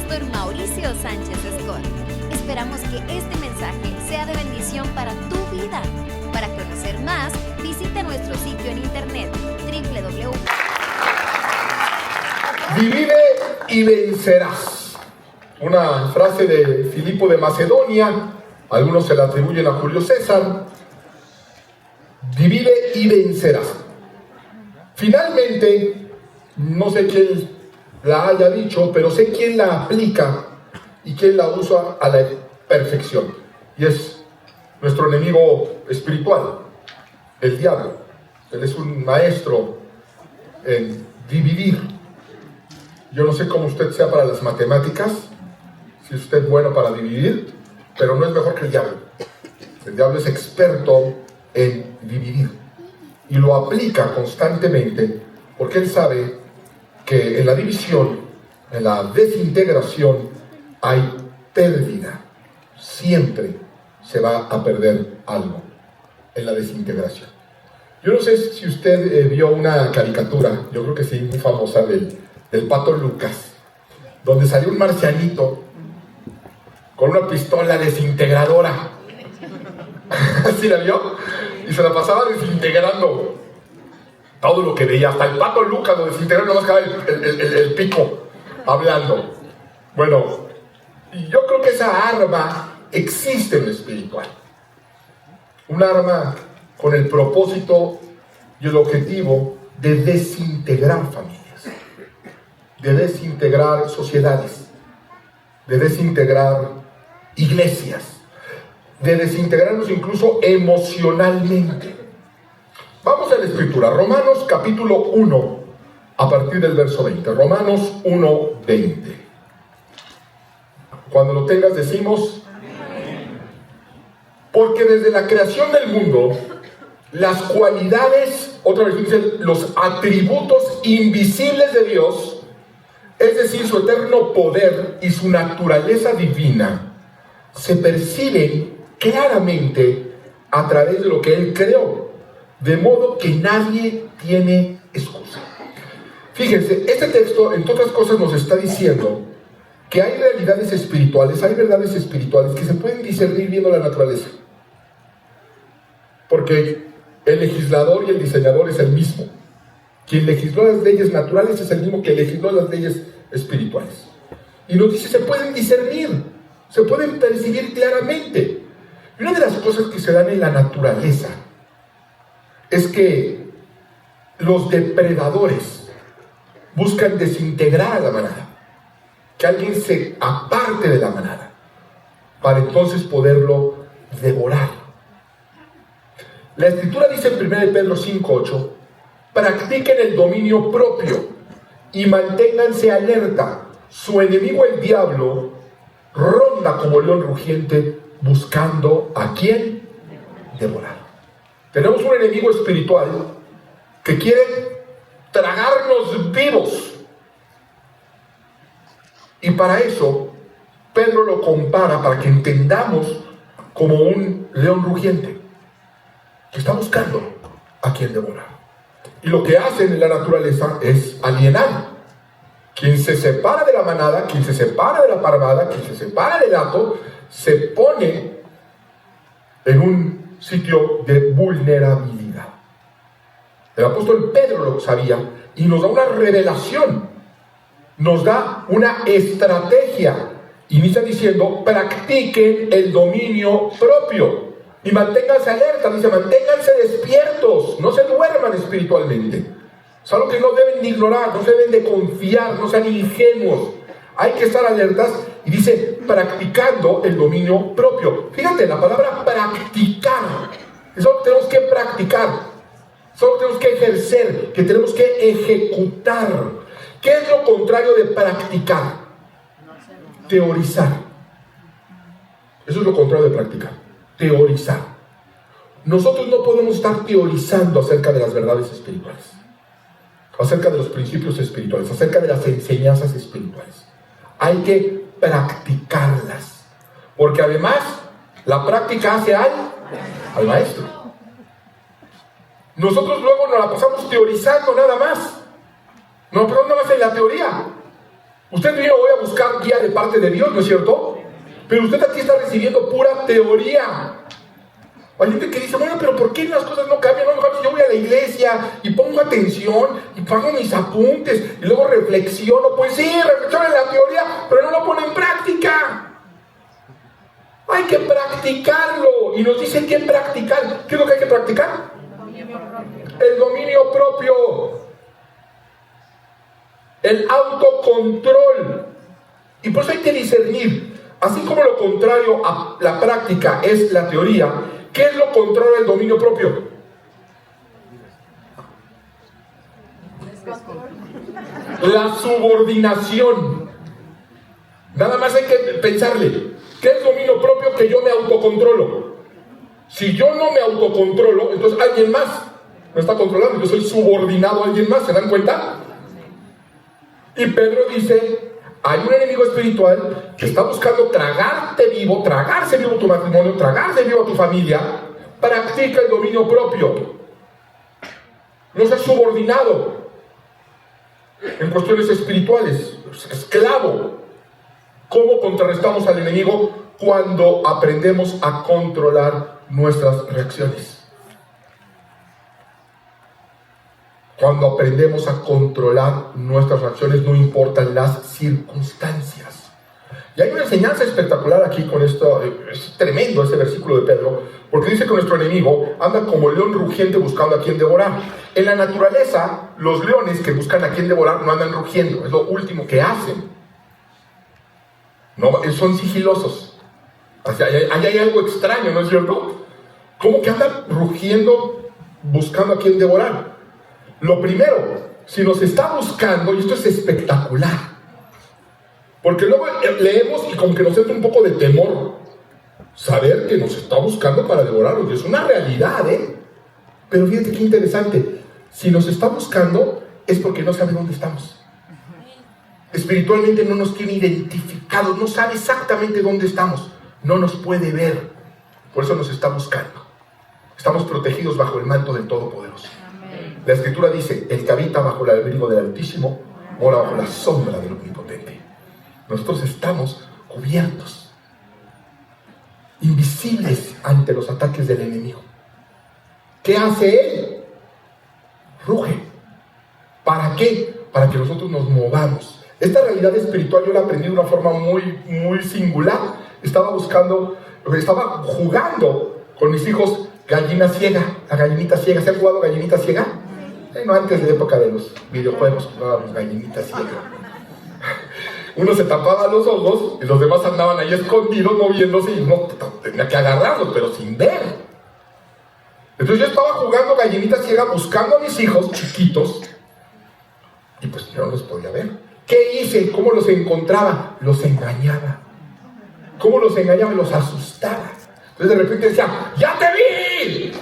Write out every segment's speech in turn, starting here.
Pastor Mauricio Sánchez Escort. Esperamos que este mensaje sea de bendición para tu vida. Para conocer más, visita nuestro sitio en internet www. Divide y vencerás. Una frase de Filipo de Macedonia, algunos se la atribuyen a Julio César. Divide y vencerás. Finalmente, no sé quién la haya dicho, pero sé quién la aplica y quién la usa a la perfección. Y es nuestro enemigo espiritual, el diablo. Él es un maestro en dividir. Yo no sé cómo usted sea para las matemáticas, si usted es bueno para dividir, pero no es mejor que el diablo. El diablo es experto en dividir y lo aplica constantemente porque él sabe que en la división, en la desintegración, hay pérdida. Siempre se va a perder algo en la desintegración. Yo no sé si usted vio una caricatura, yo creo que sí, muy famosa, del Pato Lucas, donde salió un marcianito con una pistola desintegradora. ¿Sí la vio? Y se la pasaba desintegrando todo lo que veía, hasta el Pato Lucas lo desintegró, nomás quedaba el pico hablando. Bueno, yo creo que esa arma existe en lo espiritual. Un arma con el propósito y el objetivo de desintegrar familias, de desintegrar sociedades, de desintegrar iglesias, de desintegrarnos incluso emocionalmente. Vamos a la escritura, Romanos capítulo 1, a partir del verso 20. Romanos 1, 20. Cuando lo tengas decimos: porque desde la creación del mundo, las cualidades, otra vez dice, los atributos invisibles de Dios, es decir, su eterno poder y su naturaleza divina, se perciben claramente a través de lo que Él creó, de modo que nadie tiene excusa. Fíjense, este texto, entre otras cosas, nos está diciendo que hay realidades espirituales, hay verdades espirituales que se pueden discernir viendo la naturaleza. Porque el legislador y el diseñador es el mismo. Quien legisló las leyes naturales es el mismo que legisló las leyes espirituales. Y nos dice, se pueden discernir, se pueden percibir claramente. Y una de las cosas que se dan en la naturaleza es que los depredadores buscan desintegrar a la manada, que alguien se aparte de la manada, para entonces poderlo devorar. La Escritura dice en 1 Pedro 5:8, practiquen el dominio propio y manténganse alerta. Su enemigo el diablo ronda como león rugiente buscando a quién devorar. Tenemos un enemigo espiritual que quiere tragarnos vivos. Y para eso, Pedro lo compara, para que entendamos, como un león rugiente que está buscando a quien devorar. Y lo que hacen en la naturaleza es alienar. Quien se separa de la manada, quien se separa de la parvada, quien se separa del hato, se pone en un sitio de vulnerabilidad. El apóstol Pedro lo sabía y nos da una revelación, nos da una estrategia. Inicia diciendo, practiquen el dominio propio y manténganse alerta. Dice, manténganse despiertos, no se duerman espiritualmente. Es algo que no deben de ignorar, no se deben de confiar, no sean ingenuos. Hay que estar alertas. Y dice, practicando el dominio propio. Fíjate, la palabra practicar, eso lo tenemos que practicar, eso lo tenemos que ejercer, que tenemos que ejecutar. ¿Qué es lo contrario de practicar? Teorizar. Eso es lo contrario de practicar, teorizar. Nosotros no podemos estar teorizando acerca de las verdades espirituales, acerca de los principios espirituales, acerca de las enseñanzas espirituales. Hay que practicarlas, porque además la práctica hace al maestro. Nosotros luego nos la pasamos teorizando nada más, nos pasamos nada más en la teoría, Usted vino hoy a buscar guía de parte de Dios, ¿no es cierto? Pero usted aquí está recibiendo pura teoría. Hay gente que dice, bueno, pero ¿por qué las cosas no cambian? No, mejor si yo voy a la iglesia y pongo atención y pongo mis apuntes y luego reflexiono. Pues sí, reflexiono en la teoría, pero no lo pone en práctica. Hay que practicarlo. Y nos dicen que practicar. ¿Qué es lo que hay que practicar? El dominio propio. El autocontrol. Y por eso hay que discernir. Así como lo contrario a la práctica es la teoría, ¿qué es lo contrario al dominio propio? La subordinación. Nada más hay que pensarle, ¿qué es dominio propio? Que yo me autocontrolo. Si yo no me autocontrolo, entonces alguien más me está controlando. Yo soy subordinado a alguien más, ¿se dan cuenta? Y Pedro dice, hay un enemigo espiritual que está buscando tragarse vivo tu matrimonio, tragarse vivo a tu familia. Practica el dominio propio. No seas subordinado en cuestiones espirituales, esclavo. ¿Cómo contrarrestamos al enemigo? Cuando aprendemos a controlar nuestras reacciones. Cuando aprendemos a controlar nuestras reacciones, no importan las circunstancias. Y hay una enseñanza espectacular aquí con esto. Es tremendo este versículo de Pedro, porque dice que nuestro enemigo anda como león rugiente buscando a quien devorar. En la naturaleza, los leones que buscan a quien devorar no andan rugiendo, es lo último que hacen. No, son sigilosos. Ahí hay algo extraño, ¿no es cierto? ¿Cómo que andan rugiendo buscando a quien devorar? Lo primero, si nos está buscando, y esto es espectacular, porque luego leemos y como que nos entra un poco de temor, saber que nos está buscando para devorarnos, y es una realidad, pero fíjate qué interesante, si nos está buscando es porque no sabe dónde estamos. Espiritualmente no nos tiene identificados, no sabe exactamente dónde estamos, no nos puede ver, por eso nos está buscando. Estamos protegidos bajo el manto del Todopoderoso. La Escritura dice, el que habita bajo el abrigo del Altísimo, mora bajo la sombra del Omnipotente. Nosotros estamos cubiertos, invisibles ante los ataques del enemigo. ¿Qué hace él? Ruge. ¿Para qué? Para que nosotros nos movamos. Esta realidad espiritual yo la aprendí de una forma muy singular. Estaba jugando con mis hijos gallina ciega, la gallinita ciega. ¿Se han jugado gallinita ciega? No, antes de la época de los videojuegos jugábamos gallinita ciega. Uno se tapaba los ojos y los demás andaban ahí escondidos moviéndose y no tenía que agarrarlos, pero sin ver. Entonces yo estaba jugando gallinita ciega buscando a mis hijos chiquitos y pues yo no los podía ver. ¿Qué hice? ¿Cómo los encontraba? Los engañaba. ¿Cómo los engañaba? Los asustaba. Entonces de repente decía, ¡ya te vi!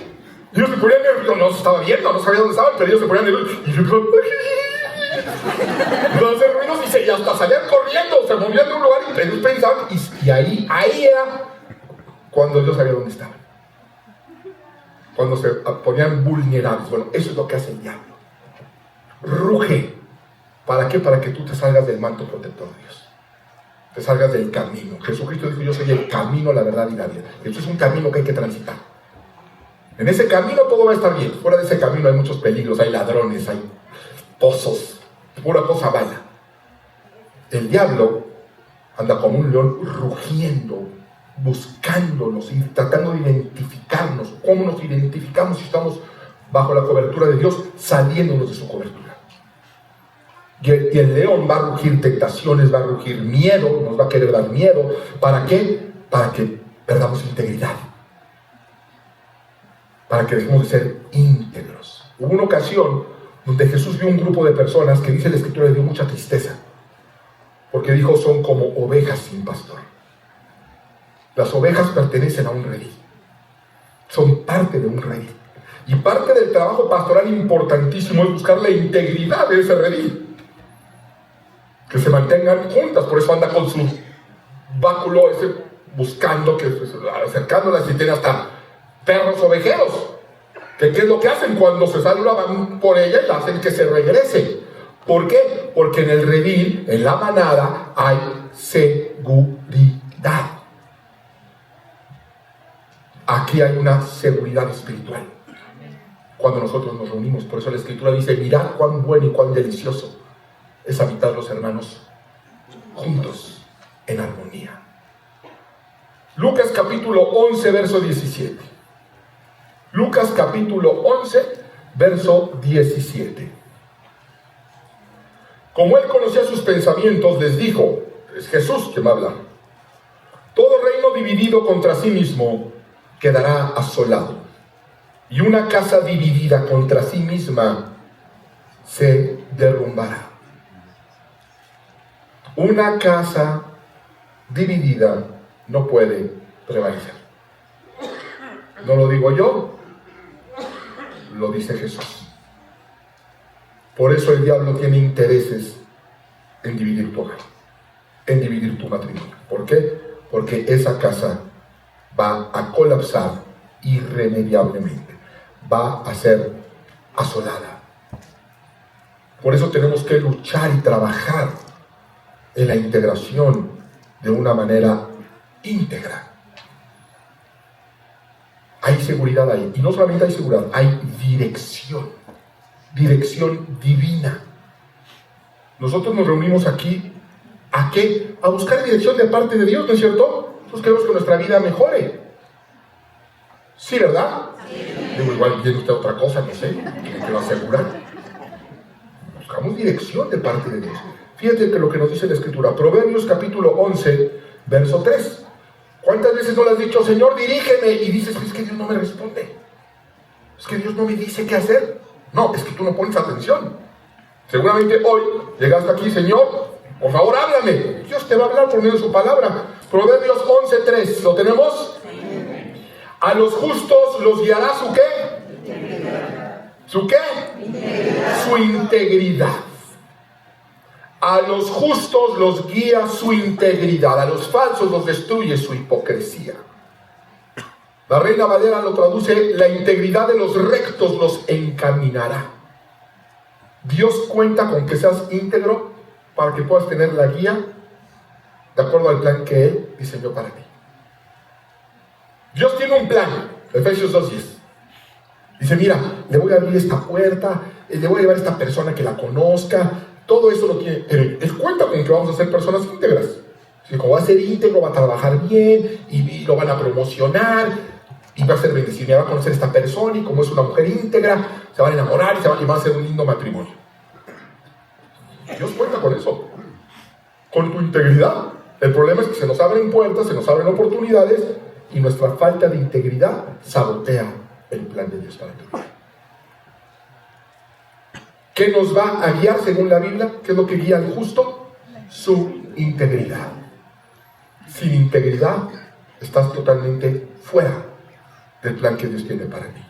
Y ellos se ponían nerviosos, no se estaba viendo, no sabía dónde estaban, pero ellos se ponían nerviosos. Y yo, no hacer ruidos y hasta salían corriendo, se movían de un lugar y ellos pensaban, y ahí era cuando yo sabía dónde estaban. Cuando se ponían vulnerables. Bueno, eso es lo que hace el diablo. Ruge. ¿Para qué? Para que tú te salgas del manto protector de Dios. Te salgas del camino. Jesucristo dijo, yo soy el camino, la verdad y la vida. Esto es un camino que hay que transitar. En ese camino todo va a estar bien. Fuera de ese camino hay muchos peligros, hay ladrones, hay pozos, pura cosa mala. El diablo anda como un león rugiendo, buscándonos y tratando de identificarnos. ¿Cómo nos identificamos si estamos bajo la cobertura de Dios, saliéndonos de su cobertura? Y el león va a rugir tentaciones, va a rugir miedo, nos va a querer dar miedo. ¿Para qué? Para que perdamos integridad. Para que dejemos de ser íntegros. Hubo una ocasión donde Jesús vio un grupo de personas que dice la Escritura le dio mucha tristeza, porque dijo, son como ovejas sin pastor. Las ovejas pertenecen a un redil, son parte de un redil, y parte del trabajo pastoral importantísimo es buscar la integridad de ese redil, que se mantengan juntas. Por eso anda con su báculo ese, buscando, acercándolas, y tiene hasta perros ovejeros, que ¿qué es lo que hacen? Cuando se saludan por ella y la hacen que se regrese. ¿Por qué? Porque en el redil, en la manada, hay seguridad. Aquí hay una seguridad espiritual. Cuando nosotros nos reunimos, por eso la Escritura dice: mirad cuán bueno y cuán delicioso es habitar los hermanos juntos en armonía. Lucas capítulo 11, verso 17. Lucas capítulo 11, verso 17. Como él conocía sus pensamientos, les dijo, es Jesús quien va a hablar: todo reino dividido contra sí mismo quedará asolado, y una casa dividida contra sí misma se derrumbará. Una casa dividida no puede prevalecer. No lo digo yo, lo dice Jesús. Por eso el diablo tiene intereses en dividir tu hogar, en dividir tu matrimonio. ¿Por qué? Porque esa casa va a colapsar irremediablemente, va a ser asolada. Por eso tenemos que luchar y trabajar en la integración de una manera íntegra. Hay seguridad ahí, y no solamente hay seguridad, hay dirección divina. Nosotros nos reunimos aquí, ¿a qué? A buscar dirección de parte de Dios, ¿no es cierto? Nosotros queremos que nuestra vida mejore. ¿Sí, verdad? Sí. Digo, igual viene usted otra cosa, no sé, que lo asegura. Buscamos dirección de parte de Dios. Fíjate que lo que nos dice la Escritura, Proverbios capítulo 11, verso 3. ¿Cuántas veces no le has dicho: Señor, dirígeme? Y dices: es que Dios no me responde, es que Dios no me dice qué hacer. No, es que tú no pones atención. Seguramente hoy llegaste aquí: Señor, por favor, háblame. Dios te va a hablar por medio de su palabra. Proverbios 11, 3, ¿lo tenemos? A los justos los guiará ¿su qué? ¿Su qué? Su integridad. A los justos los guía su integridad, a los falsos los destruye su hipocresía. La Reina Valera lo traduce: la integridad de los rectos los encaminará. Dios cuenta con que seas íntegro para que puedas tener la guía de acuerdo al plan que Él diseñó para ti. Dios tiene un plan, Efesios 2:10. Dice: mira, le voy a abrir esta puerta, le voy a llevar a esta persona que la conozca. Todo eso lo tiene, pero Él cuenta con que vamos a ser personas íntegras. Si como va a ser íntegro, va a trabajar bien, y lo van a promocionar, y va a ser bendecido, y va a conocer a esta persona, y como es una mujer íntegra, se van a enamorar y va a hacer un lindo matrimonio. Dios cuenta con eso, con tu integridad. El problema es que se nos abren puertas, se nos abren oportunidades, y nuestra falta de integridad sabotea el plan de Dios para tu vida. ¿Qué nos va a guiar según la Biblia? ¿Qué es lo que guía al justo? Su integridad. Sin integridad estás totalmente fuera del plan que Dios tiene para ti.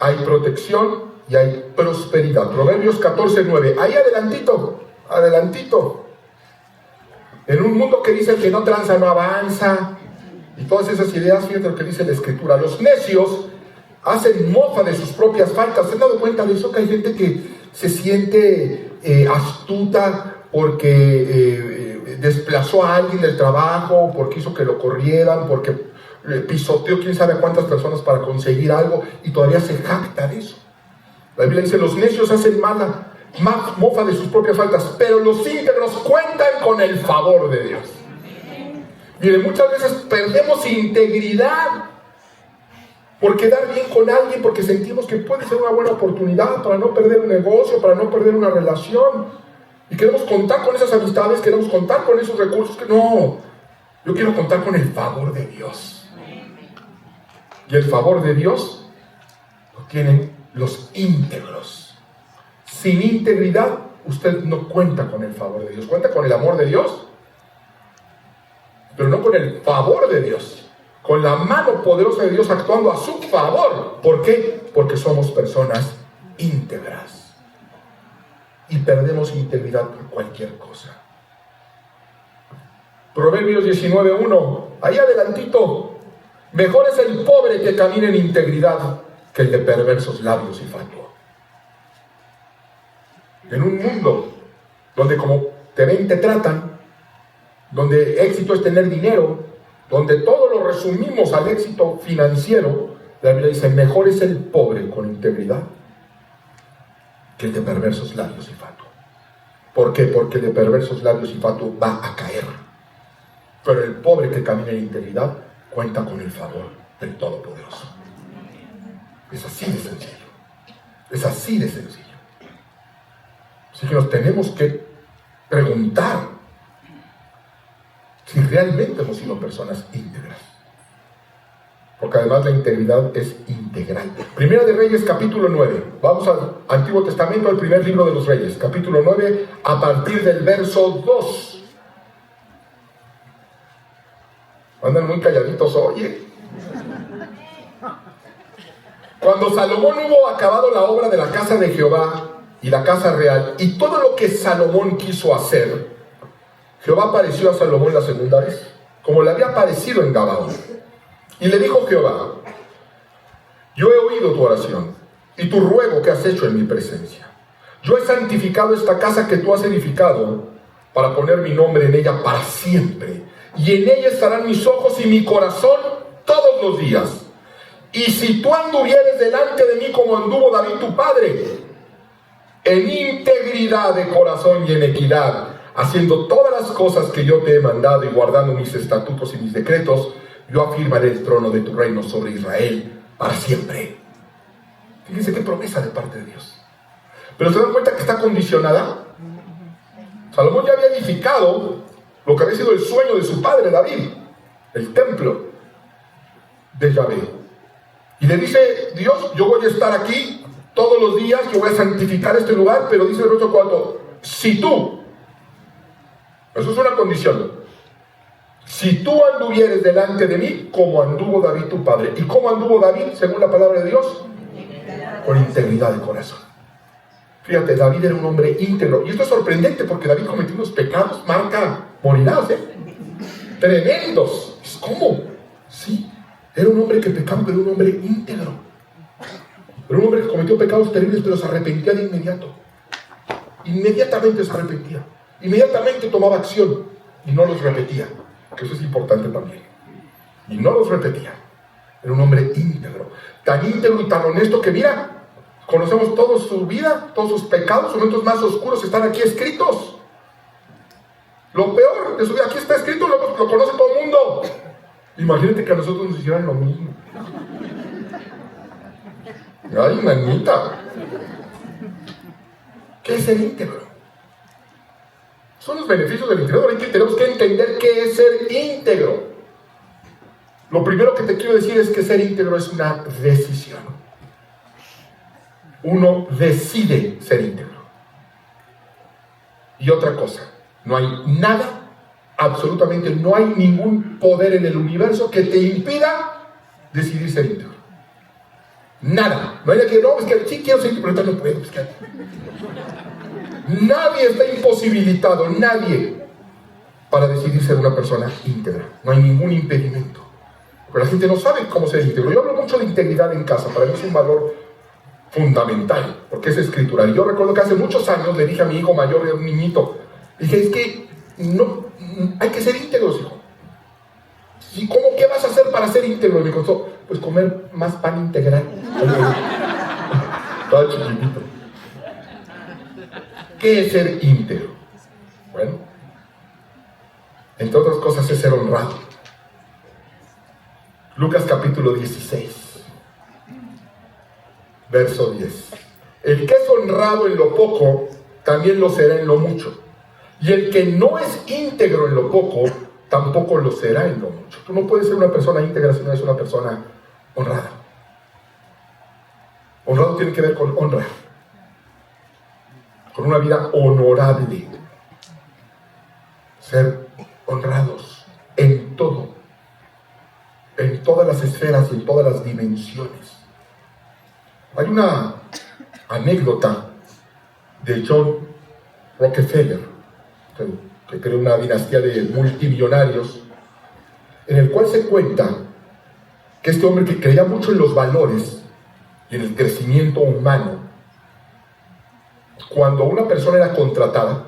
Hay protección y hay prosperidad. Proverbios 14:9. Ahí adelantito. En un mundo que dice que no tranza, no avanza, y todas esas ideas, fíjate lo que dice la Escritura. Los necios hacen mofa de sus propias faltas. ¿Se han dado cuenta de eso? Que hay gente que se siente astuta porque desplazó a alguien del trabajo, porque hizo que lo corrieran, porque pisoteó quién sabe cuántas personas para conseguir algo, y todavía se jacta de eso. La Biblia dice: los necios hacen mofa de sus propias faltas, pero los íntegros cuentan con el favor de Dios. Mire, muchas veces perdemos integridad por quedar bien con alguien, porque sentimos que puede ser una buena oportunidad para no perder un negocio, para no perder una relación, y queremos contar con esas amistades, queremos contar con esos recursos. Que no, yo quiero contar con el favor de Dios, y el favor de Dios lo tienen los íntegros. Sin integridad usted no cuenta con el favor de Dios. Cuenta con el amor de Dios, pero no con el favor de Dios, con la mano poderosa de Dios actuando a su favor. ¿Por qué? Porque somos personas íntegras y perdemos integridad por cualquier cosa. Proverbios 19:1, ahí adelantito: mejor es el pobre que camina en integridad que el de perversos labios y fatuo. En un mundo donde como te ven, te tratan, donde éxito es tener dinero, donde todo lo resumimos al éxito financiero, la Biblia dice, mejor es el pobre con integridad que el de perversos labios y fatuo. ¿Por qué? Porque el de perversos labios y fatuo va a caer. Pero el pobre que camina en integridad cuenta con el favor del Todopoderoso. Es así de sencillo. Es así de sencillo. Así que nos tenemos que preguntar si realmente hemos sido personas íntegras. Porque además la integridad es integral. Primera de Reyes, capítulo 9. Vamos al Antiguo Testamento, al primer libro de los Reyes. Capítulo 9, a partir del verso 2. Andan muy calladitos hoy, Cuando Salomón hubo acabado la obra de la casa de Jehová y la casa real, y todo lo que Salomón quiso hacer, Jehová apareció a Salomón la segunda vez, como le había aparecido en Gabaón. Y le dijo Jehová, yo he oído tu oración y tu ruego que has hecho en mi presencia. Yo he santificado esta casa que tú has edificado para poner mi nombre en ella para siempre. Y en ella estarán mis ojos y mi corazón todos los días. Y si tú anduvieres delante de mí como anduvo David tu padre, en integridad de corazón y en equidad, haciendo todas las cosas que yo te he mandado y guardando mis estatutos y mis decretos, yo afirmaré el trono de tu reino sobre Israel para siempre. Fíjense qué promesa de parte de Dios. Pero se dan cuenta que está condicionada. Salomón ya había edificado lo que había sido el sueño de su padre David, el templo de Yahvé. Y le dice Dios, yo voy a estar aquí todos los días, yo voy a santificar este lugar, pero dice el verso 4, si tú, eso es una condición, si tú anduvieres delante de mí como anduvo David tu padre. ¿Y cómo anduvo David según la palabra de Dios? Con integridad de corazón. Fíjate, David era un hombre íntegro. Y esto es sorprendente porque David cometió unos pecados, marca, morirás, tremendos. ¿Cómo? Sí, era un hombre que pecaba, pero un hombre íntegro. Era un hombre que cometió pecados terribles, pero se arrepentía de inmediato. Inmediatamente se arrepentía. Inmediatamente tomaba acción y no los repetía. Que eso es importante también. Y no los repetía. Era un hombre íntegro. Tan íntegro y tan honesto que mira, conocemos toda su vida, todos sus pecados, sus momentos más oscuros están aquí escritos. Lo peor de su vida, aquí está escrito, lo conoce todo el mundo. Imagínate que a nosotros nos hicieran lo mismo. Ay, manita. ¿Qué es ser íntegro? Son los beneficios del integro. Ahorita tenemos que entender qué es ser íntegro. Lo primero que te quiero decir es que ser íntegro es una decisión. Uno decide ser íntegro. Y otra cosa, no hay nada, absolutamente no hay ningún poder en el universo que te impida decidir ser íntegro. Nada. No hay que no, es que sí quiero ser íntegro, pero no puedo. Es que nadie está imposibilitado, nadie, para decidir ser una persona íntegra. No hay ningún impedimento. Pero la gente no sabe cómo ser íntegro. Yo hablo mucho de integridad en casa, para mí es un valor fundamental, porque es escritural. Yo recuerdo que hace muchos años le dije a mi hijo mayor, un niñito, dije, es que no, hay que ser íntegros, hijo. ¿Y cómo, qué vas a hacer para ser íntegro? Y me costó, pues comer más pan integral. Estaba chiquitito. ¿Qué es ser íntegro? Bueno, entre otras cosas es ser honrado. Lucas capítulo 16, verso 10. El que es honrado en lo poco, también lo será en lo mucho. Y el que no es íntegro en lo poco, tampoco lo será en lo mucho. Tú no puedes ser una persona íntegra si no eres una persona honrada. Honrado tiene que ver con honra, con una vida honorable. Ser honrados en todo, en todas las esferas y en todas las dimensiones. Hay una anécdota de John Rockefeller, que creó una dinastía de multimillonarios, en el cual se cuenta que este hombre, que creía mucho en los valores y en el crecimiento humano, cuando una persona era contratada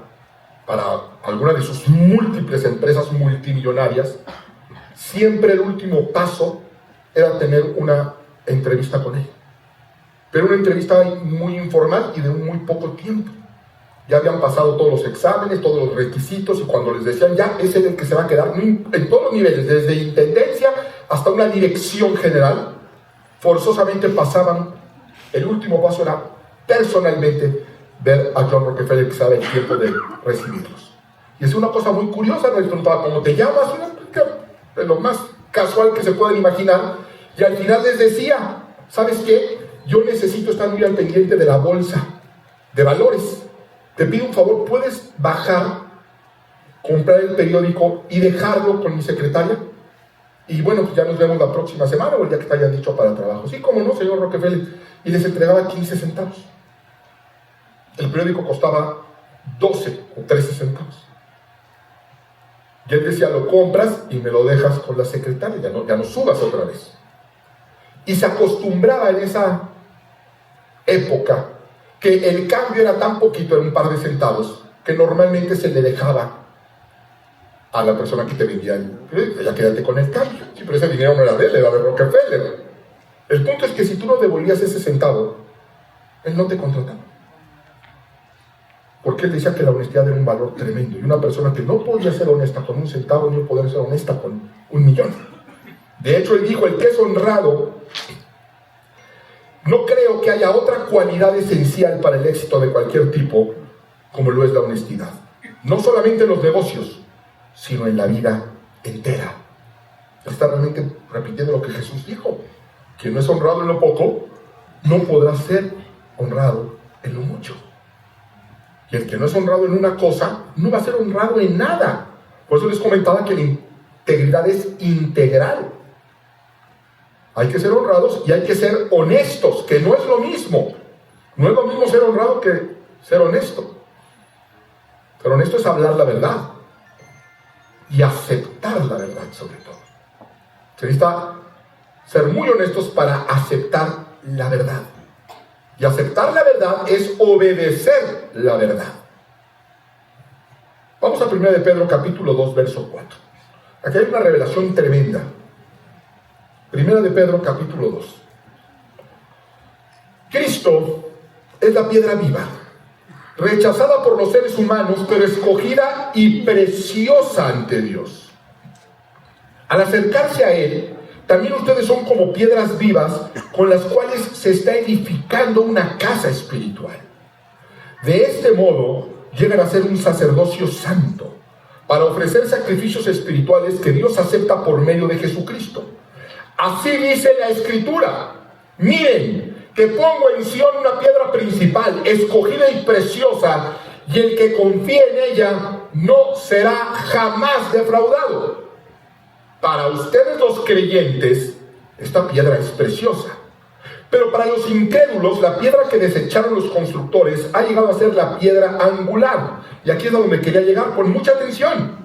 para alguna de sus múltiples empresas multimillonarias, siempre el último paso era tener una entrevista con él. Pero una entrevista muy informal y de muy poco tiempo. Ya habían pasado todos los exámenes, todos los requisitos, y cuando les decían ya, ese es el que se va a quedar, en todos los niveles, desde intendencia hasta una dirección general, forzosamente pasaban, el último paso era personalmente ver a John Rockefeller, que se daba el tiempo de recibirlos. Y es una cosa muy curiosa, les preguntaba cómo te llamas, de lo más casual que se pueden imaginar, y al final les decía, ¿sabes qué? Yo necesito estar muy al pendiente de la bolsa de valores. Te pido un favor, ¿puedes bajar, comprar el periódico y dejarlo con mi secretaria? Y bueno, pues ya nos vemos la próxima semana o el día que te hayan dicho para trabajo. Sí, cómo no, señor Rockefeller. Y les entregaba 15 centavos. El periódico costaba 12 o 13 centavos. Y él decía, lo compras y me lo dejas con la secretaria, ya no subas otra vez. Y se acostumbraba en esa época que el cambio era tan poquito, era un par de centavos, que normalmente se le dejaba a la persona que te vendía el periódico, ya quédate con el cambio. Sí, pero ese dinero no era de él, era de Rockefeller. El punto es que si tú no devolvías ese centavo, él no te contrataba. Porque él decía que la honestidad era un valor tremendo. Y una persona que no podía ser honesta con un centavo, no podía ser honesta con 1.000.000. De hecho, él dijo, el que es honrado, no creo que haya otra cualidad esencial para el éxito de cualquier tipo como lo es la honestidad. No solamente en los negocios, sino en la vida entera. Está realmente repitiendo lo que Jesús dijo. Quien no es honrado en lo poco, no podrá ser honrado en lo mucho. Y el que no es honrado en una cosa, no va a ser honrado en nada. Por eso les comentaba que la integridad es integral. Hay que ser honrados y hay que ser honestos, que no es lo mismo. No es lo mismo ser honrado que ser honesto. Ser honesto es hablar la verdad y aceptar la verdad sobre todo. Se necesita ser muy honestos para aceptar la verdad. Y aceptar la verdad es obedecer la verdad. Vamos a 1 de Pedro capítulo 2, verso 4. Aquí hay una revelación tremenda. 1 de Pedro capítulo 2. Cristo es la piedra viva, rechazada por los seres humanos, pero escogida y preciosa ante Dios. Al acercarse a Él, también ustedes son como piedras vivas con las cuales se está edificando una casa espiritual. De este modo, llegan a ser un sacerdocio santo, para ofrecer sacrificios espirituales que Dios acepta por medio de Jesucristo. Así dice la Escritura: miren, que pongo en Sión una piedra principal, escogida y preciosa, y el que confíe en ella no será jamás defraudado. Para ustedes los creyentes, esta piedra es preciosa. Pero para los incrédulos, la piedra que desecharon los constructores ha llegado a ser la piedra angular. Y aquí es a donde quería llegar, con mucha atención.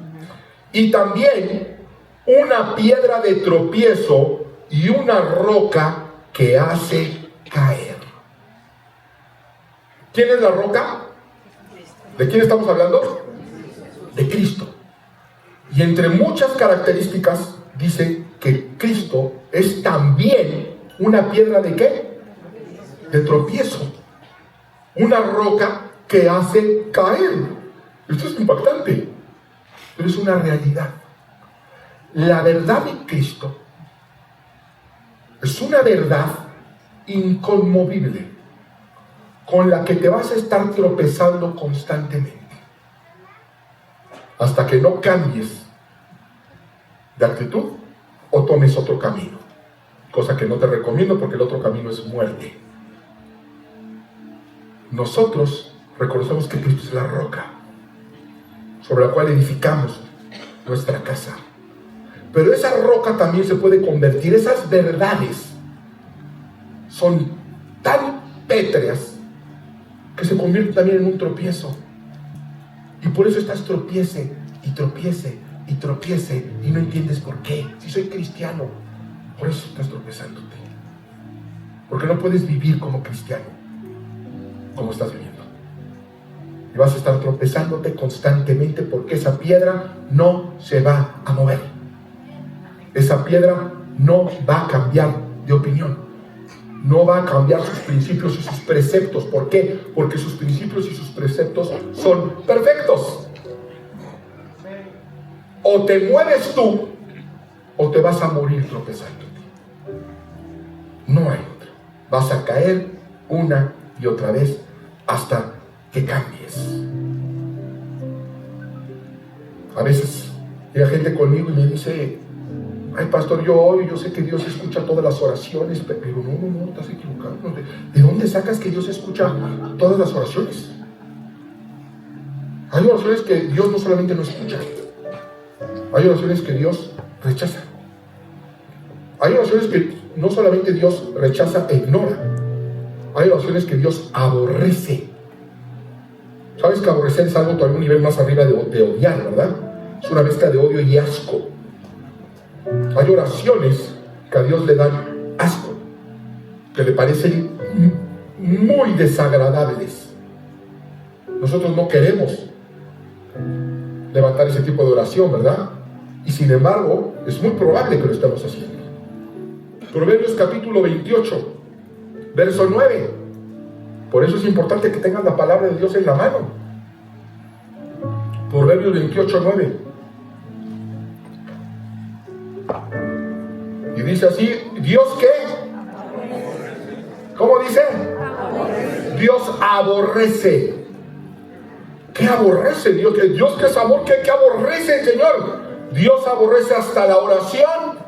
Y también una piedra de tropiezo y una roca que hace caer. ¿Quién es la roca? ¿De quién estamos hablando? De Cristo. Y entre muchas características dice que Cristo es también una piedra ¿de qué? De tropiezo. Una roca que hace caer. Esto es impactante, pero es una realidad. La verdad de Cristo es una verdad inconmovible, con la que te vas a estar tropezando constantemente, hasta que no cambies de actitud o tomes otro camino, cosa que no te recomiendo porque el otro camino es muerte. Nosotros reconocemos que Cristo es la roca sobre la cual edificamos nuestra casa, pero esa roca también se puede convertir, esas verdades son tan pétreas que se convierten también en un tropiezo, y por eso estás tropiece y tropiece y tropiece y no entiendes por qué. Si soy cristiano, por eso estás tropezándote, porque no puedes vivir como cristiano como estás viviendo. Y vas a estar tropezándote constantemente porque esa piedra no se va a mover. Esa piedra no va a cambiar de opinión. No va a cambiar sus principios y sus preceptos. ¿Por qué? Porque sus principios y sus preceptos son perfectos. O te mueves tú, o te vas a morir tropezándote. No hay otra. Vas a caer una y otra vez hasta que cambies. A veces llega gente conmigo y me dice: ay, pastor, yo sé que Dios escucha todas las oraciones, pero no, estás equivocado. ¿De dónde sacas que Dios escucha todas las oraciones? Hay oraciones que Dios no solamente no escucha, hay oraciones que Dios rechaza. Hay oraciones que no solamente Dios rechaza e ignora, hay oraciones que Dios aborrece. ¿Sabes que aborrecer es algo todavía un nivel más arriba de odiar, verdad? Es una mezcla de odio y asco. Hay oraciones que a Dios le dan asco, que le parecen muy desagradables. Nosotros no queremos levantar ese tipo de oración, ¿verdad? Y sin embargo, es muy probable que lo estemos haciendo. Proverbios capítulo 28, verso 9. Por eso es importante que tengan la palabra de Dios en la mano. Proverbios 28, 9. Y dice así: ¿Dios qué? ¿Cómo dice? Dios aborrece. ¿Qué aborrece Dios? ¿Dios qué es amor? ¿Qué aborrece el Señor? Dios aborrece hasta la oración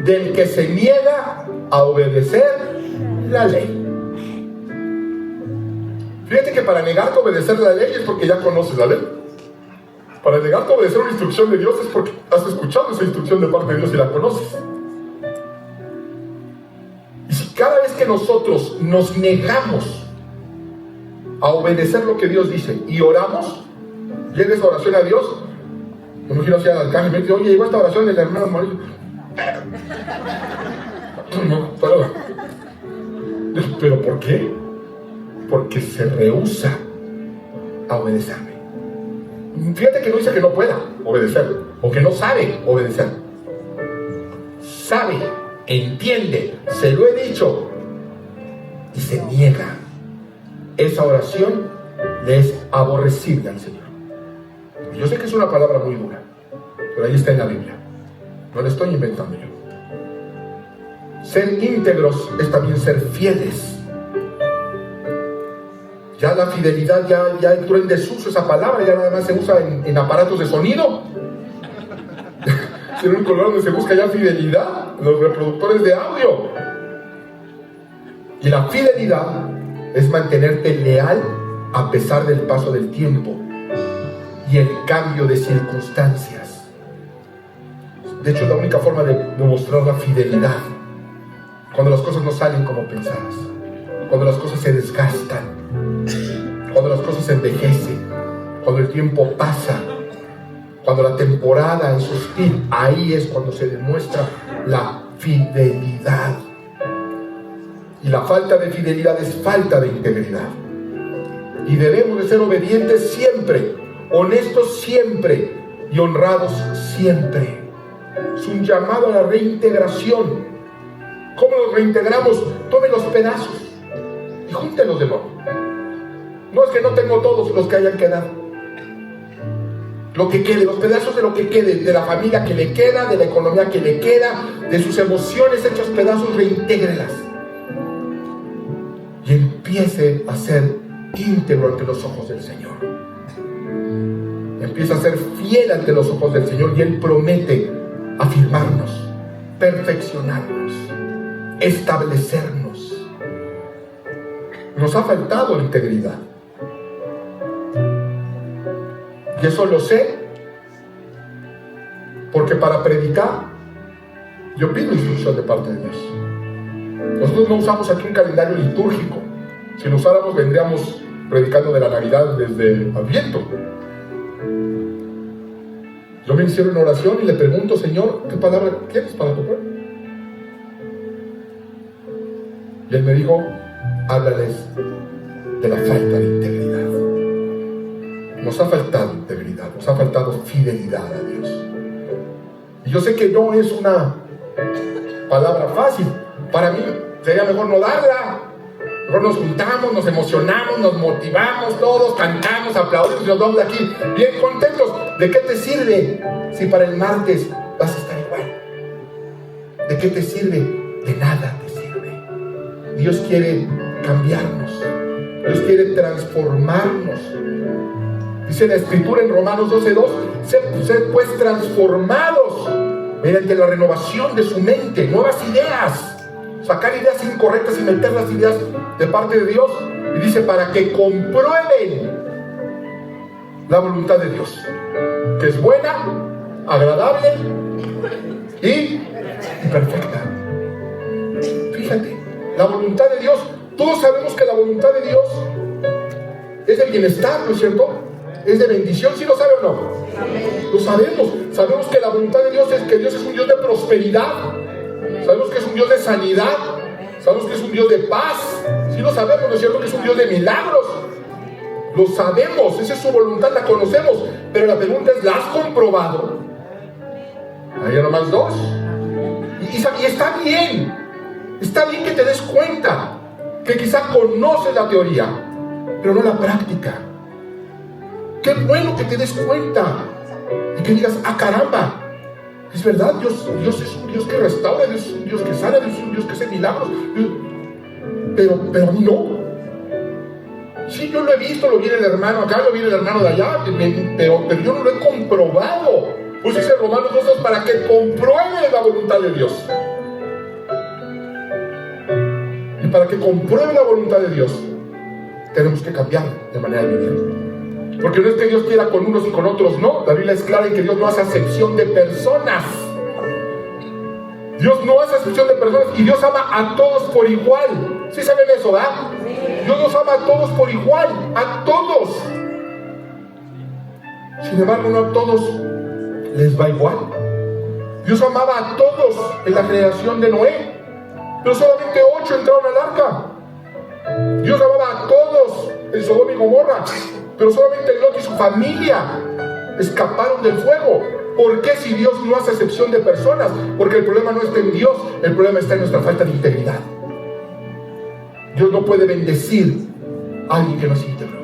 del que se niega a obedecer la ley. Fíjate que para negarte a obedecer la ley es porque ya conoces la ley. Para negarte a obedecer una instrucción de Dios es porque has escuchado esa instrucción de parte de Dios y la conoces. Y si cada vez que nosotros nos negamos a obedecer lo que Dios dice y oramos, llega esa oración a Dios, me imagino así al alcalde y me dice: oye, llegó esta oración del hermano Mauricio. No, ¿pero por qué? Porque se rehúsa a obedecerme. Fíjate que no dice que no pueda obedecer o que no sabe obedecer. Sabe, entiende, se lo he dicho y se niega. Esa oración le es aborrecible al Señor. Yo sé que es una palabra muy dura, pero ahí está en la Biblia. No la estoy inventando yo. Ser íntegros es también ser fieles. Ya la fidelidad ya entró en desuso esa palabra, ya nada más se usa en aparatos de sonido. En un lugar donde se busca ya fidelidad, en los reproductores de audio. Y la fidelidad es mantenerte leal a pesar del paso del tiempo y el cambio de circunstancias. De hecho, es la única forma de demostrar la fidelidad. Cuando las cosas no salen como pensabas, cuando las cosas se desgastan, cuando las cosas se envejecen, cuando el tiempo pasa, cuando la temporada es hostil, ahí es cuando se demuestra la fidelidad. Y la falta de fidelidad es falta de integridad. Y debemos de ser obedientes siempre, honestos siempre y honrados siempre. Es un llamado a la reintegración. ¿Cómo nos reintegramos? Tome los pedazos y júntelos de nuevo. No es que no tengo todos los que hayan quedado. Lo que quede, los pedazos de lo que quede, de la familia que le queda, de la economía que le queda, de sus emociones hechas pedazos, reintégrelas. Y empiece a ser íntegro ante los ojos del Señor. Empieza a ser fiel ante los ojos del Señor y Él promete afirmarnos, perfeccionarnos, establecernos. Nos ha faltado la integridad. Y eso lo sé porque para predicar yo pido instrucción de parte de Dios. Nosotros no usamos aquí un calendario litúrgico. Si lo usáramos, vendríamos predicando de la Navidad desde Adviento. Yo me hicieron una oración y le pregunto: Señor, ¿qué palabra tienes para tu pueblo? Y Él me dijo: háblales de la falta de integridad. nos ha faltado integridad, nos ha faltado fidelidad a Dios. Y yo sé que no es una palabra fácil. Para mí sería mejor no darla. Mejor nos juntamos, nos emocionamos, nos motivamos todos, cantamos, aplaudimos y nos vamos de aquí bien contentos. ¿De qué te sirve si para el martes vas a estar igual? ¿De qué te sirve? De nada te sirve. Dios quiere cambiarnos. Dios quiere transformarnos. Dice la Escritura en Romanos 12:2, sed pues transformados mediante la renovación de su mente, nuevas ideas. Sacar ideas incorrectas y meter las ideas de parte de Dios. Y dice, para que comprueben la voluntad de Dios, que es buena, agradable y perfecta. Fíjate, la voluntad de Dios, todos sabemos que la voluntad de Dios es de bienestar, ¿no es cierto? Es de bendición, ¿sí lo sabe o no? Lo sabemos. Sabemos que la voluntad de Dios es que Dios es un Dios de prosperidad. Sabemos que es un Dios de sanidad. Sabemos que es un Dios de paz. Sí lo sabemos, ¿no es cierto? Que es un Dios de milagros. Lo sabemos, esa es su voluntad, la conocemos. Pero la pregunta es, ¿la has comprobado? Hay nomás dos. Y está bien. Está bien que te des cuenta que quizá conoces la teoría, pero no la práctica. Qué bueno que te des cuenta y que digas, ah, caramba, es verdad, Dios es un Dios que restaura, Dios es un Dios que sana, Dios es un Dios que hace milagros, pero a mí no. Sí, yo lo he visto, lo vi en el hermano acá, lo vi en el hermano de allá, pero yo no lo he comprobado. Pues dice Romanos 12, para que compruebe la voluntad de Dios. Y para que compruebe la voluntad de Dios, tenemos que cambiar de manera de vivir. Porque no es que Dios quiera con unos y con otros, no. La Biblia es clara en que Dios no hace acepción de personas. Dios no hace acepción de personas y Dios ama a todos por igual. ¿Sí saben eso, verdad? Dios nos ama a todos por igual, a todos. Sin embargo, no a todos les va igual. Dios amaba a todos en la generación de Noé, pero solamente 8 entraron al arca. Dios amaba a todos en Sodoma y Gomorra, pero solamente Lot y su familia escaparon del fuego. ¿Por qué si Dios no hace excepción de personas? Porque el problema no está en Dios, el problema está en nuestra falta de integridad. Dios no puede bendecir a alguien que no es íntegro.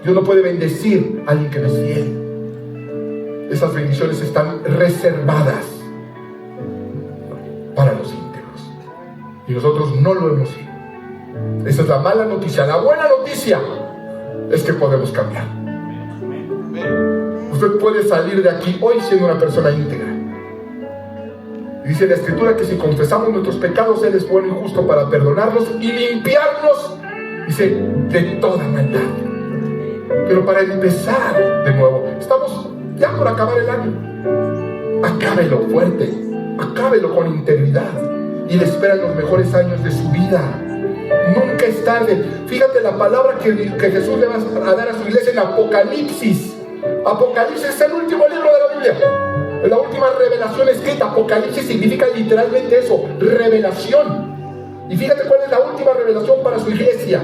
Dios no puede bendecir a alguien que no es fiel. Esas bendiciones están reservadas para los íntegros. Y nosotros no lo hemos sido. Esa es la mala noticia. La buena noticia es que podemos cambiar. Usted puede salir de aquí hoy siendo una persona íntegra. Dice la Escritura que si confesamos nuestros pecados, Él es bueno y justo para perdonarnos y limpiarnos, dice, de toda maldad. Pero para empezar de nuevo, estamos ya por acabar el año. Acábelo fuerte, acábelo con integridad y le esperan los mejores años de su vida. Nunca es tarde. Fíjate la palabra que Jesús le va a dar a su iglesia en Apocalipsis. Apocalipsis es el último libro de la Biblia, la última revelación escrita. Apocalipsis significa literalmente eso, revelación. Y fíjate cuál es la última revelación para su iglesia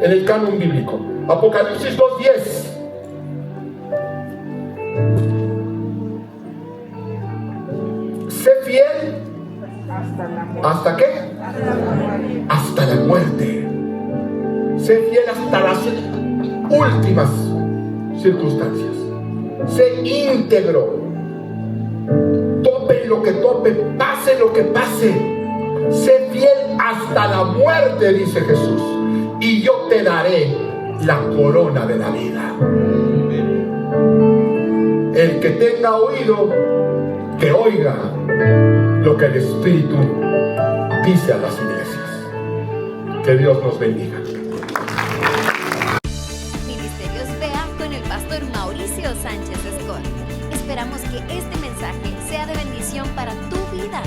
en el canon bíblico. Apocalipsis 2:10. Sé fiel. ¿Hasta qué? Hasta la muerte. Sé fiel hasta las últimas circunstancias. Sé íntegro. Tope lo que tope, pase lo que pase. Sé fiel hasta la muerte, dice Jesús, y yo te daré la corona de la vida. El que tenga oído, que oiga lo que el Espíritu dice a las iglesias. Que Dios nos bendiga. Ministerios Vea con el pastor Mauricio Sánchez Escort. Esperamos que este mensaje sea de bendición para tu vida.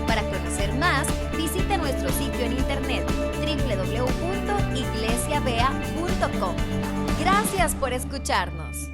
Para conocer más, visita nuestro sitio en internet www.iglesiavea.com. Gracias por escucharnos.